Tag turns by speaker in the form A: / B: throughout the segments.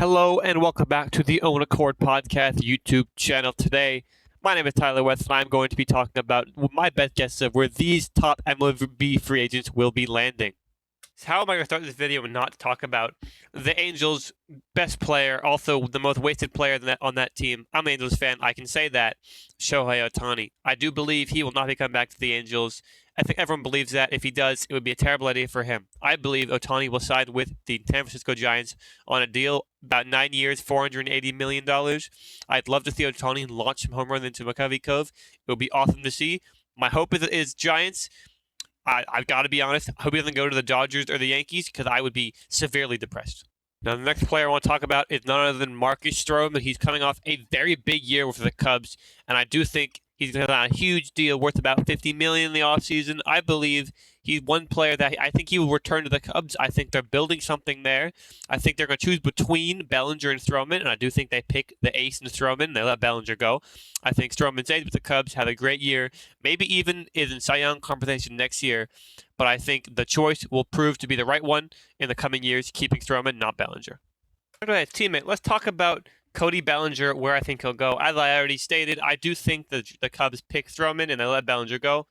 A: Hello and welcome back to the Own Accord Podcast YouTube channel. Today, my name is Tyler West, and I'm going to be talking about my best guesses of where these top MLB free agents will be landing. So how am I going to start this video and not talk about the Angels' best player, also the most wasted player on that team? I'm an Angels fan. I can say that. Shohei Ohtani. I do believe he will not be coming back to the Angels. I think everyone believes that. If he does, it would be a terrible idea for him. I believe Ohtani will sign with the San Francisco Giants on a deal about 9 years, $480 million. I'd love to see Ohtani launch some home run into McCovey Cove. It would be awesome to see. My hope is Giants. I've got to be honest. I hope he doesn't go to the Dodgers or the Yankees because I would be severely depressed. Now, the next player I want to talk about is none other than Marcus Stroman. He's coming off a very big year with the Cubs, and I do think he's going to have a huge deal worth about $50 million in the offseason. I believe he's one player that I think he will return to the Cubs. I think they're building something there. I think they're going to choose between Bellinger and Stroman, and I do think they pick the ace in Stroman. They let Bellinger go. I think Stroman stays with the Cubs, have a great year, maybe even is in Cy Young conversation next year. But I think the choice will prove to be the right one in the coming years, keeping Stroman, not Bellinger. Okay, teammate, let's talk about Cody Bellinger, where I think he'll go. As I already stated, I do think the Cubs pick Stroman and they let Bellinger go.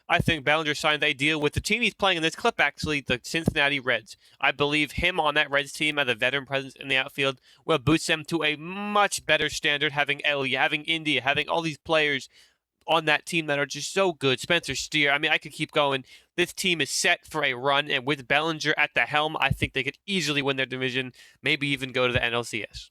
A: I think Bellinger signed a deal with the team he's playing in this clip, actually, the Cincinnati Reds. I believe him on that Reds team as a veteran presence in the outfield will boost them to a much better standard, having Ellie, having India, having all these players on that team that are just so good. Spencer Steer. I mean, I could keep going. This team is set for a run, and with Bellinger at the helm, I think they could easily win their division, maybe even go to the NLCS.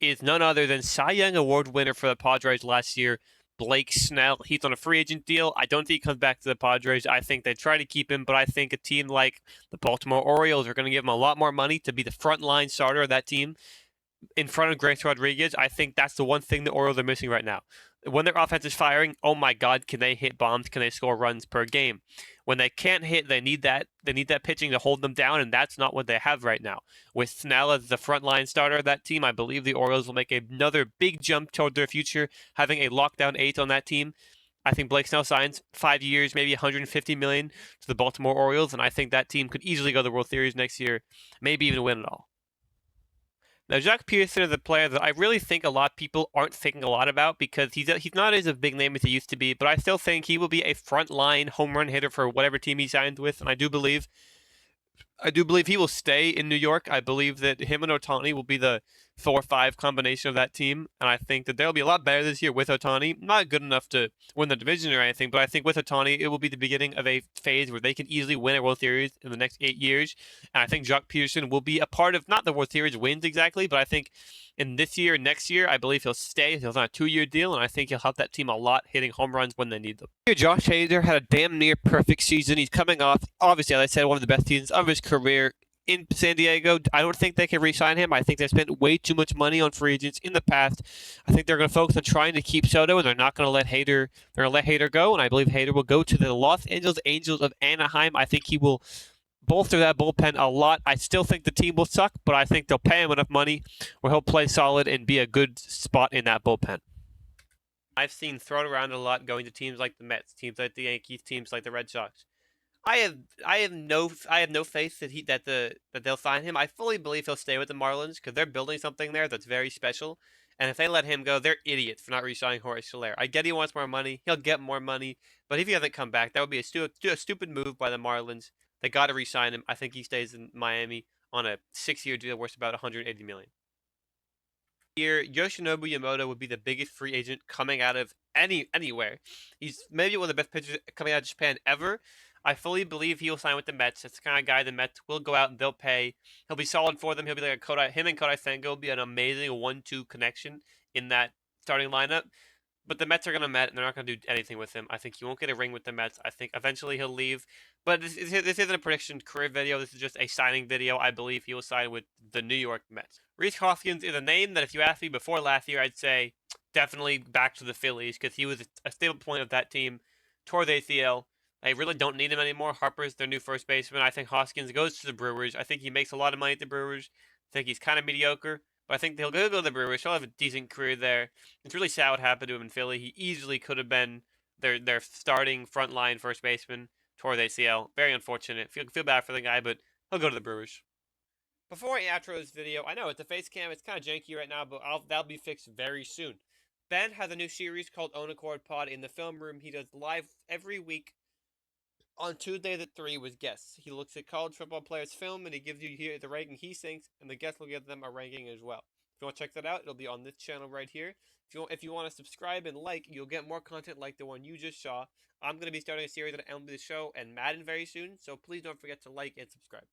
A: Is none other than Cy Young Award winner for the Padres last year, Blake Snell. He's on a free agent deal. I don't think he comes back to the Padres. I think they try to keep him, but I think a team like the Baltimore Orioles are going to give him a lot more money to be the frontline starter of that team in front of Grace Rodriguez. I think that's the one thing the Orioles are missing right now. When their offense is firing, oh my God, can they hit bombs? Can they score runs per game? When they can't hit, they need that pitching to hold them down, and that's not what they have right now. With Snell as the frontline starter of that team, I believe the Orioles will make another big jump toward their future, having a lockdown eighth on that team. I think Blake Snell signs 5 years, maybe $150 million to the Baltimore Orioles, and I think that team could easily go to the World Series next year, maybe even win it all. Now, Joc Pederson is a player that I really think a lot of people aren't thinking a lot about because he's not as a big name as he used to be, but I still think he will be a frontline home run hitter for whatever team he signs with, and I do believe he will stay in New York. I believe that him and Ohtani will be the 4-5 combination of that team, and I think that they'll be a lot better this year with Ohtani. Not good enough to win the division or anything, but I think with Ohtani, it will be the beginning of a phase where they can easily win a World Series in the next 8 years. And I think Joc Pederson will be a part of, not the World Series wins exactly, but I think in this year and next year, I believe he'll stay. He'll on a 2-year deal, and I think he'll help that team a lot, hitting home runs when they need them. Josh Hader had a damn near perfect season. He's coming off, obviously, as I said, one of the best seasons of his career in San Diego. I don't think they can re-sign him. I think they spent way too much money on free agents in the past. I think they're going to focus on trying to keep Soto, and they're not going to let Hader. They're going to let Hader go, and I believe Hader will go to the Los Angeles Angels of Anaheim. I think he will bolster that bullpen a lot. I still think the team will suck, but I think they'll pay him enough money where he'll play solid and be a good spot in that bullpen. I've seen thrown around a lot going to teams like the Mets, teams like the Yankees, teams like the Red Sox. I have no faith that they'll sign him. I fully believe he'll stay with the Marlins because they're building something there that's very special. And if they let him go, they're idiots for not re-signing Jorge Soler. I get he wants more money. He'll get more money. But if he doesn't come back, that would be a stupid move by the Marlins. They got to re-sign him. I think he stays in Miami on a 6-year deal worth about $180 million. Here, Yoshinobu Yamamoto would be the biggest free agent coming out of anywhere. He's maybe one of the best pitchers coming out of Japan ever. I fully believe he will sign with the Mets. It's the kind of guy the Mets will go out and they'll pay. He'll be solid for them. He'll be like him and Kodai Senga will be an amazing 1-2 connection in that starting lineup. But the Mets are going to Met, and they're not going to do anything with him. I think he won't get a ring with the Mets. I think eventually he'll leave. But this isn't a prediction career video. This is just a signing video. I believe he will sign with the New York Mets. Rhys Hoskins is a name that if you asked me before last year, I'd say definitely back to the Phillies because he was a stable point of that team. Tore the ACL. They really don't need him anymore. Harper's their new first baseman. I think Hoskins goes to the Brewers. I think he makes a lot of money at the Brewers. I think he's kind of mediocre. But I think he'll go to the Brewers. He'll have a decent career there. It's really sad what happened to him in Philly. He easily could have been their starting frontline first baseman. Tore the ACL. Very unfortunate. Feel bad for the guy, but he'll go to the Brewers. Before I outro this video, I know it's a face cam, it's kind of janky right now, but that'll be fixed very soon. Ben has a new series called Own Accord Pod in the film room. He does live every week on Tuesdays at 3 with guests. He looks at college football players' film and he gives you here the ranking he thinks, and the guests will give them a ranking as well. If you want to check that out, it'll be on this channel right here. If you want to subscribe and like, you'll get more content like the one you just saw. I'm going to be starting a series on MLB The Show and Madden very soon, so please don't forget to like and subscribe.